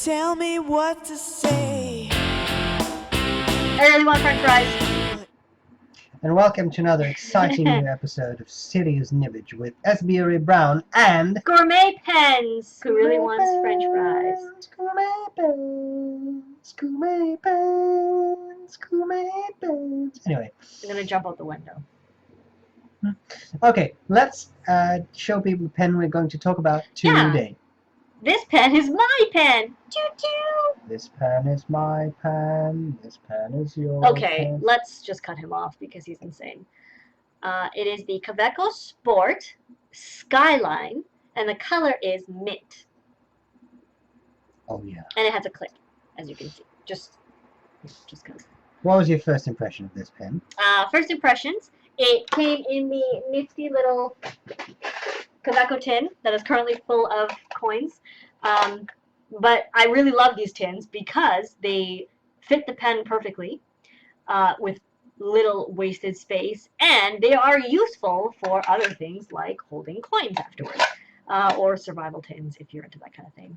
tell me what to say. I really want french fries. And welcome to another exciting new episode of Serious Nibbage with sbrebrown and Gourmet Pens. Who really wants french fries? Gourmet pens, gourmet pens, gourmet pens. Anyway, I'm gonna jump out the window. okay, let's show people the pen we're going to talk about today. This pen is my pen. Choo-choo. This pen is my pen. This pen is yours. Okay, pen. let's just cut him off because he's insane. It is the Kaweco Sport Skyline, and the color is mint. Oh yeah. And it has a clip, as you can see. Just kind of. What was your first impression of this pen? First impressions, it came in the nifty little Kaweco tin that is currently full of coins. But I really love these tins because they fit the pen perfectly with little wasted space, and they are useful for other things like holding coins afterwards, or survival tins if you're into that kind of thing.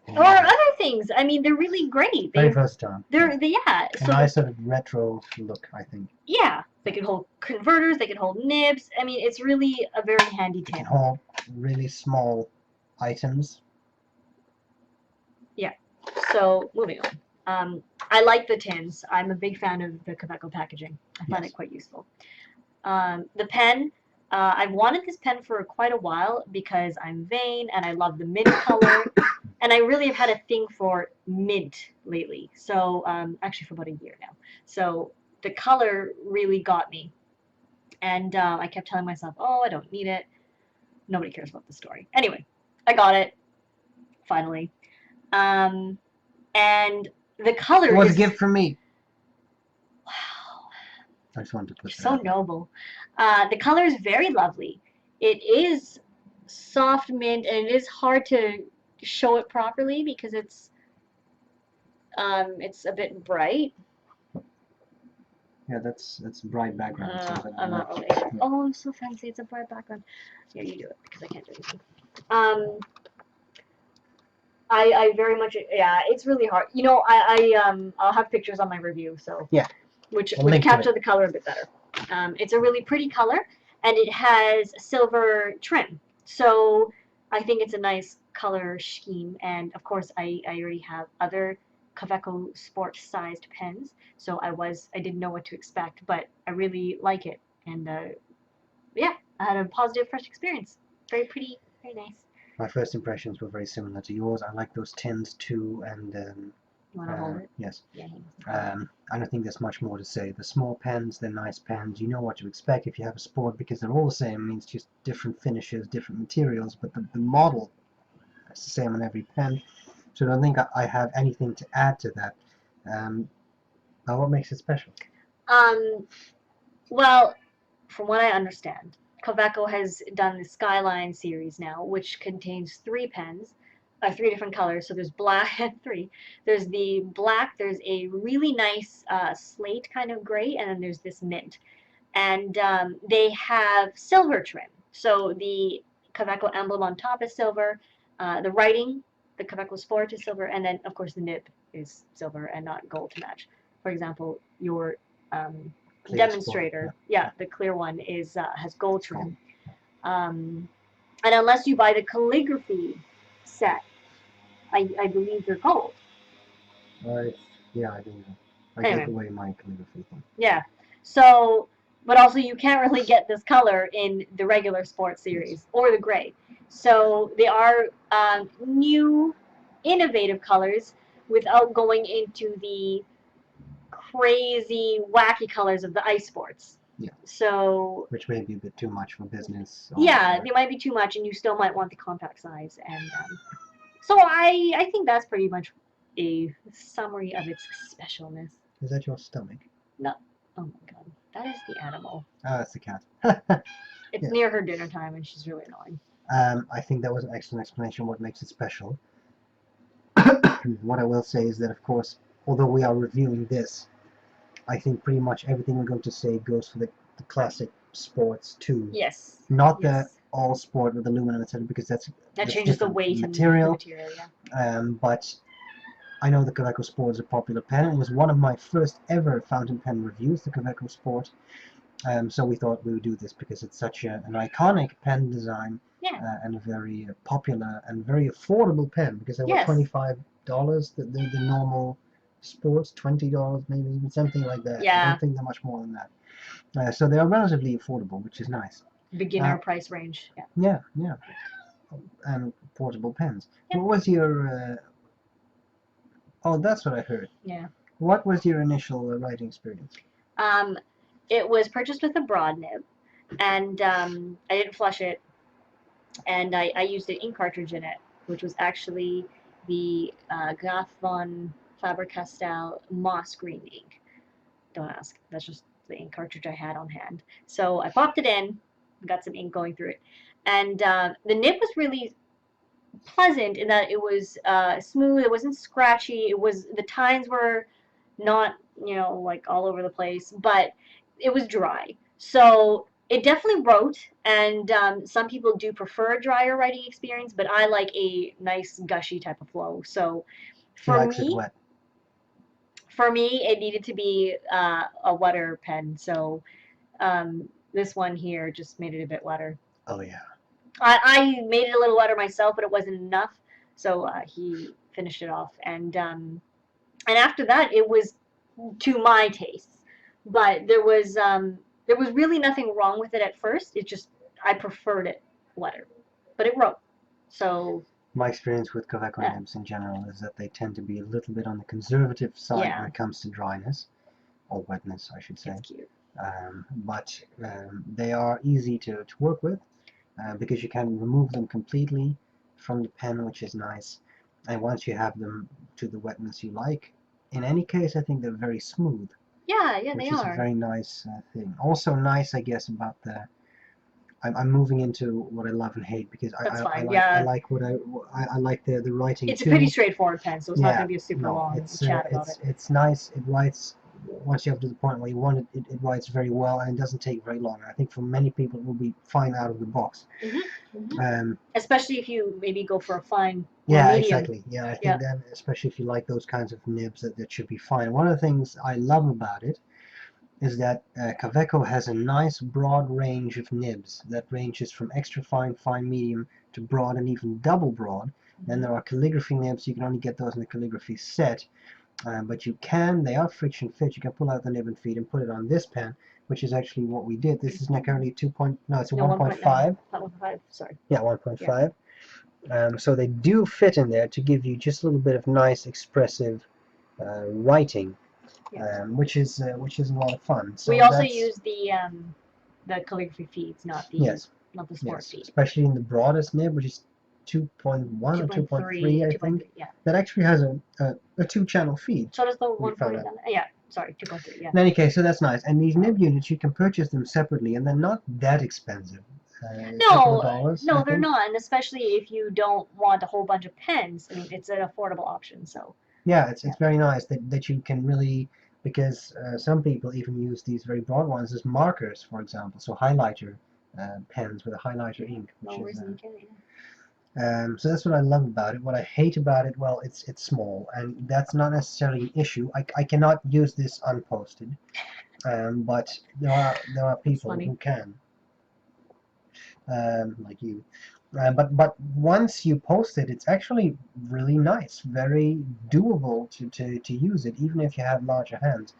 Or other things. I mean, they're really great. Very versatile. Yeah. A nice sort of retro look, I think. Yeah, they can hold converters. They can hold nibs. I mean, it's really a very handy tin. They can hold really small items. Yeah. So moving on. I like the tins. I'm a big fan of the Kaweco packaging. I find it quite useful. The pen. I've wanted this pen for quite a while because I'm vain and I love the mint color. And I really have had a thing for mint lately. So, actually for about a year now. So, the color really got me. And I kept telling myself, oh, I don't need it. Nobody cares about the story. Anyway, I got it. Finally. And the color It was is... a gift from me. Wow. I just wanted to put that So out. noble. The color is very lovely. It is soft mint, and it is hard to show it properly because it's a bit bright. Yeah, that's bright background. I'm not really. Oh, I'm so fancy. It's a bright background. Yeah, you do it because I can't do anything. I very much, yeah, it's really hard. You know, I'll have pictures on my review, so yeah, which capture the color a bit better. It's a really pretty color, and it has silver trim. So I think it's a nice color scheme, and of course I already have other Kaweco sport sized pens, so I didn't know what to expect, but I really like it, and yeah, I had a positive first experience. Very pretty, very nice. My first impressions were very similar to yours. I like those tins too, and you want to hold it? yes. Yeah. I don't think there's much more to say. The small pens, they're nice pens. You know what to expect if you have a sport because they're all the same. It means just different finishes, different materials, but the model is the same on every pen. So I don't think I have anything to add to that. But what makes it special? Well, from what I understand, Kaweco has done the Skyline series now, which contains 3 pens, 3 different colors. So there's black, 3. There's the black, there's a really nice slate kind of gray, and then there's this mint. And they have silver trim. So the Kaweco emblem on top is silver. The writing, the Kaweco Sport is silver, and then of course the nib is silver and not gold to match. For example, your demonstrator, the clear one has gold trim. And unless you buy the calligraphy set, I believe they're gold. Yeah, I do. I gave away my calligraphy thing. Yeah. So, but also you can't really get this color in the regular sports series or the gray. So they are new, innovative colors without going into the crazy, wacky colors of the ice sports. Yeah. So. Which may be a bit too much for business. Yeah, they might be too much, and you still might want the compact size. And so I think that's pretty much a summary of its specialness. Is that your stomach? No. Oh my god, that is the animal. Oh, that's the cat. It's near her dinner time, and she's really annoying. I think that was an excellent explanation of what makes it special. What I will say is that, of course, although we are reviewing this, I think pretty much everything we're going to say goes for the classic sports too. Yes. Not the all sport with aluminum, etc., because that's changes the different weight material. and the material, yeah. But I know the Kaweco Sport is a popular pen. It was one of my first ever fountain pen reviews, the Kaweco Sport. So we thought we would do this because it's such an iconic pen design, Yeah. And a very popular and very affordable pen, because they were Yes. $25. The normal Sports $20, maybe even something like that. I Yeah. don't think they're much more than that. So they are relatively affordable, which is nice. Beginner price range. Yeah. Yeah. And portable pens. Yeah. What was your? Oh, that's what I heard. Yeah. What was your initial writing experience? It was purchased with a broad nib, and I didn't flush it, and I used an ink cartridge in it, which was actually the Gathon Faber-Castell moss green ink. Don't ask. That's just the ink cartridge I had on hand. So I popped it in, got some ink going through it, and the nib was really pleasant in that it was smooth. It wasn't scratchy. The tines were not like all over the place, but it was dry. So it definitely wrote, and some people do prefer a drier writing experience, but I like a nice gushy type of flow. So for me, it needed to be a wetter pen. So this one here just made it a bit wetter. Oh yeah. I made it a little wetter myself, but it wasn't enough. So he finished it off, and after that, it was to my tastes. But there was really nothing wrong with it at first. It just I preferred it wetter, but it wrote. So my experience with Kaweco nibs in general is that they tend to be a little bit on the conservative side when it comes to dryness, or wetness, I should say. It's cute. But they are easy to work with because you can remove them completely from the pen, which is nice. And once you have them to the wetness you like, in any case, I think they're very smooth. Yeah, they which is are. a very nice thing. Also nice, I guess, about the. I'm moving into what I love and hate because I like what I like the writing. It's too. a pretty straightforward pen, so it's not going to be a super long chat about it. It's nice. It writes once you have to the point where you want it. It writes very well, and it doesn't take very long. I think for many people it will be fine out of the box. Especially if you maybe go for a fine. Yeah, medium. exactly. Yeah, I think that especially if you like those kinds of nibs, that should be fine. One of the things I love about it is that Kaweco has a nice broad range of nibs that ranges from extra fine, fine medium to broad and even double broad. Then there are calligraphy nibs. You can only get those in the calligraphy set, but they are friction fit. You can pull out the nib and feed and put it on this pen, which is actually what we did. This is now currently it's a 1.5. 1.5, sorry. Yeah, 1.5. So they do fit in there to give you just a little bit of nice expressive writing. Which is a lot of fun. So we also use the calligraphy feeds, not the sport feed. Especially in the broadest nib, which is 2.1 or 2.3, I think. Yeah. That actually has a 2-channel feed. So does the 1.7? Yeah, sorry, 2.3. Yeah. In any case, so that's nice. And these nib units, you can purchase them separately, and they're not that expensive. No, they're not, and especially if you don't want a whole bunch of pens. I mean, it's an affordable option. So. Yeah, it's very nice that you can really. Because some people even use these very broad ones as markers, for example. So highlighter pens with a highlighter ink. So that's what I love about it. What I hate about it, well, it's small, and that's not necessarily an issue. I cannot use this unposted, but there are people who can, like you. But once you post it, it's actually really nice, very doable to use it, even if you have larger hands.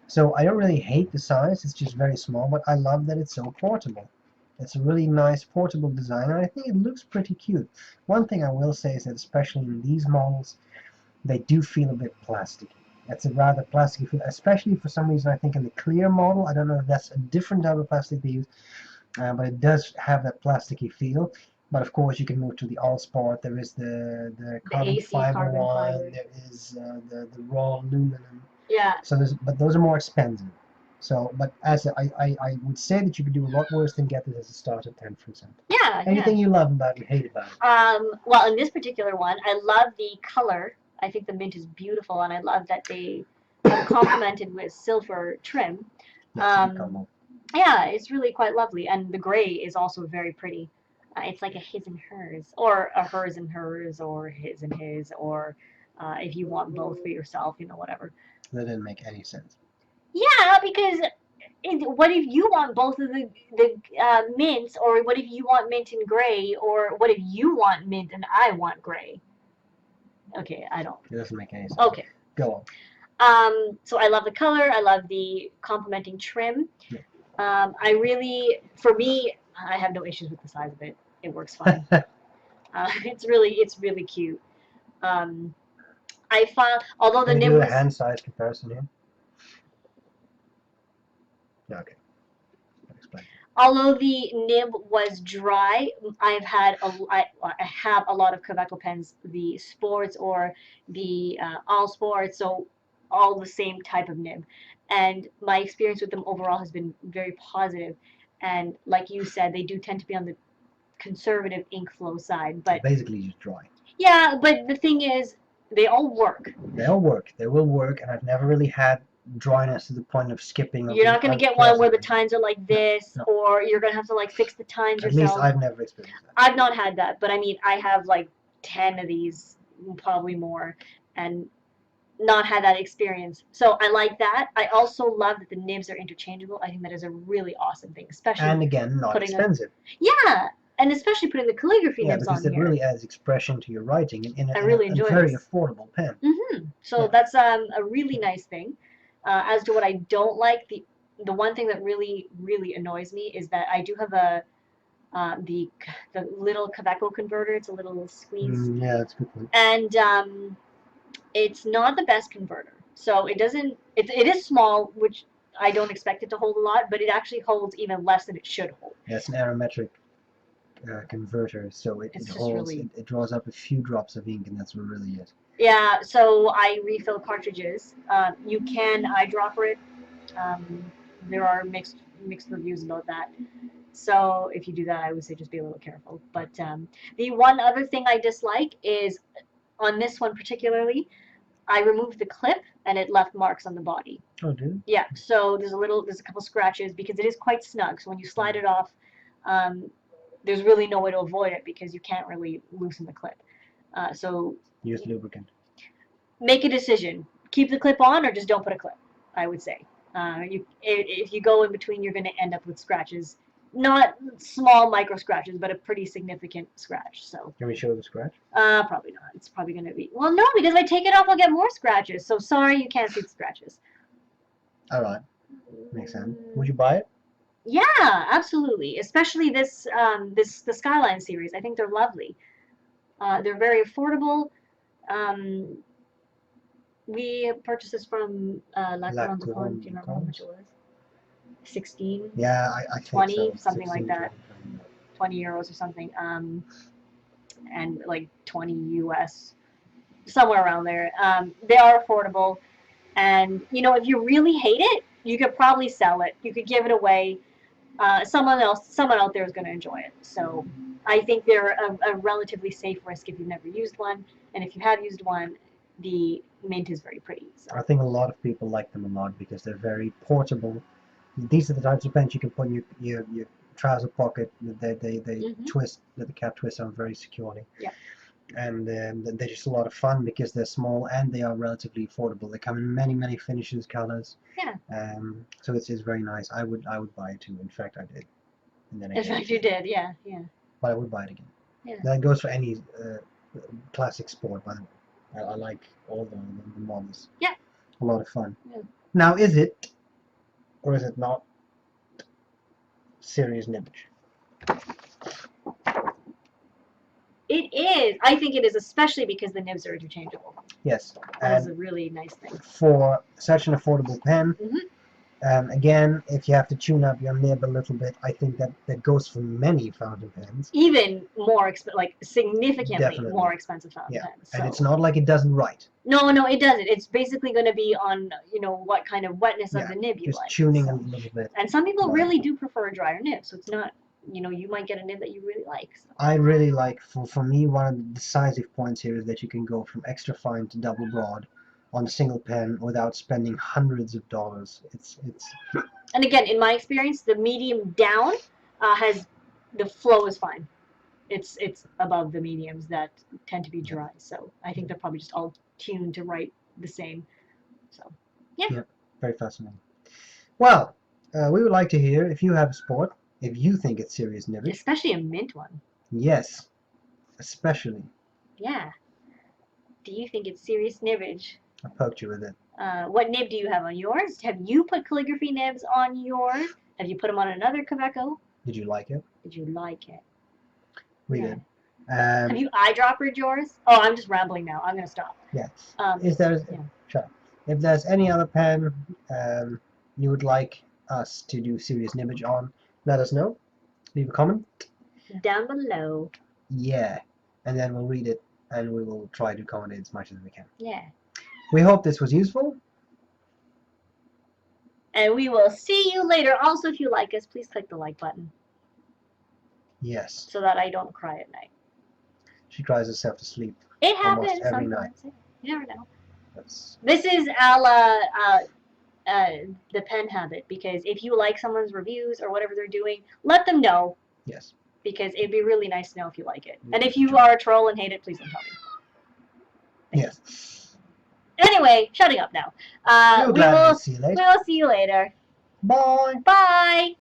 So I don't really hate the size, it's just very small, but I love that it's so portable. It's a really nice portable design, and I think it looks pretty cute. One thing I will say is that especially in these models, they do feel a bit plasticky. It's a rather plasticky feel, especially for some reason I think in the clear model. I don't know if that's a different type of plastic they use, but it does have that plasticky feel. But of course, you can move to the All Sport. There is the carbon fiber one. There is the raw aluminum. Yeah. So but those are more expensive. So, but as I would say that you could do a lot worse than get this as a starter pen, for example. Yeah. Anything you love about it, you hate about it? Well, in this particular one, I love the color. I think the mint is beautiful, and I love that they have complemented with silver trim. Yeah, it's really quite lovely, and the gray is also very pretty. It's like a his and hers, or a hers and hers, or his and his, or if you want both for yourself, whatever. That didn't make any sense. Yeah, because what if you want both of the mints, or what if you want mint and gray, or what if you want mint and I want gray? Okay, I don't. It doesn't make any sense. Okay. Go on. So I love the color. I love the complementing trim. Yeah. For me, I have no issues with the size of it. It works fine. It's really cute. I found, although the Can you nib do a was, hand size comparison here? Yeah, okay. I'll explain. although the nib was dry, I have a lot of Kaweco pens, the sports or the all sports, so all the same type of nib, and my experience with them overall has been very positive. And like you said, they do tend to be on the conservative ink flow side, but Basically just dry. yeah, but the thing is, they all work. They'll work. They will work, and I've never really had dryness to the point of skipping. You're not going to get one where the unpleasant. tines are like this, No. or you're going to have to like fix the tines At least yourself. I've never experienced that. I've not had that, but I mean, I have like 10 of these, probably more, and not had that experience. So I like that. I also love that the nibs are interchangeable. I think that is a really awesome thing, especially And again, not putting expensive. yeah, and especially putting the calligraphy Yeah, nibs on because it here. really adds expression to your writing in I really a enjoy very this. affordable pen. So Yeah. that's a really nice thing. As to what I don't like, the one thing that really annoys me is that I do have the little Kaweco converter. It's a little squeeze, Yeah, that's a good point. and it's not the best converter. So it doesn't. It is small, which I don't expect it to hold a lot, but it actually holds even less than it should hold. Yeah, it's an arometric converter, so it It's just holds. really- It draws up a few drops of ink, and that's really it. Yeah. So I refill cartridges. You can eyedropper it. There are mixed reviews about that. So if you do that, I would say just be a little careful. But the one other thing I dislike is on this one particularly, I removed the clip and it left marks on the body. Oh, dude. Yeah, so there's a couple scratches because it is quite snug. So when you slide it off, there's really no way to avoid it because you can't really loosen the clip. So Use lubricant. make a decision: keep the clip on or just don't put a clip. I would say. If you go in between, you're going to end up with scratches. Not small micro scratches, but a pretty significant scratch. So Can we show the scratch? probably not. It's probably going to be, well, no, because if I take it off, I'll get more scratches. So sorry, you can't see the scratches. All right, makes sense. Would you buy it? Yeah, absolutely. Especially the Skyline series. I think they're lovely. They're very affordable. We purchased this from La Couronne du Pont. Do you remember how much it was? 16, Yeah, I think 20, so. something like 16, that. 20. 20 euros or something. And like 20 US, somewhere around there. They are affordable. And, if you really hate it, you could probably sell it. You could give it away. Someone out there is going to enjoy it. So I think they're a relatively safe risk if you've never used one. And if you have used one, the mint is very pretty. So. I think a lot of people like them a lot because they're very portable. These are the types of pens you can put in your trouser pocket. They twist, the cap twists on very securely. Yeah. And they're just a lot of fun because they're small and they are relatively affordable. They come in many finishes, colors. Yeah. So it's very nice. I would buy it too. In fact, I did. And then In fact, you did. Yeah. But I would buy it again. Yeah. That goes for any classic sport, by the way. I like all the models. Yeah. A lot of fun. Yeah. Now, is it, or is it not, serious Nibbage? It is. I think it is, especially because the nibs are interchangeable. Yes. That is And a really nice thing. for such an affordable pen, Mhm. again, if you have to tune up your nib a little bit, I think that goes for many fountain pens. Even more, significantly Definitely. more expensive fountain Yeah. pens. And So. it's not like it doesn't write. No, it doesn't. It's basically going to be on, what kind of wetness of the nib you Just like. tuning So. a little bit. And some people Right. really do prefer a drier nib, so it's not, you might get a nib that you really like. So. I really like, for me, one of the decisive points here is that you can go from extra fine to double broad on a single pen without spending hundreds of dollars. It's And again, in my experience, the medium down the flow is fine. It's above the mediums that tend to be dry. So I think they're probably just all tuned to write the same. So Very fascinating. Well, we would like to hear if you have a sport, if you think it's serious nibbage. especially a mint one. Yes, especially. Yeah. Do you think it's serious nibbage? I poked you with it. What nib do you have on yours? Have you put calligraphy nibs on yours? Have you put them on another Kaweco? Did you like it? Did you like it? We Yeah. did. Have you eyedroppered yours? Oh, I'm just rambling now. I'm gonna stop. Yeah. Yeah. Sure. If there's any other pen you would like us to do serious nibbage on, let us know. Leave a comment. Down below. Yeah. And then we'll read it and we will try to accommodate as much as we can. Yeah. We hope this was useful. And we will see you later. Also, if you like us, please click the like button Yes. so that I don't cry at night. She cries herself to sleep. It Almost happens every sometimes. You never know. That's This is a la the pen habit, because if you like someone's reviews or whatever they're doing, let them know, yes. because it'd be really nice to know if you like it. Yeah, And if you sure. are a troll and hate it, please don't tell me. Yes. Anyway, shutting up now. We'll We gladly will see you later. we'll see you later. Bye. Bye.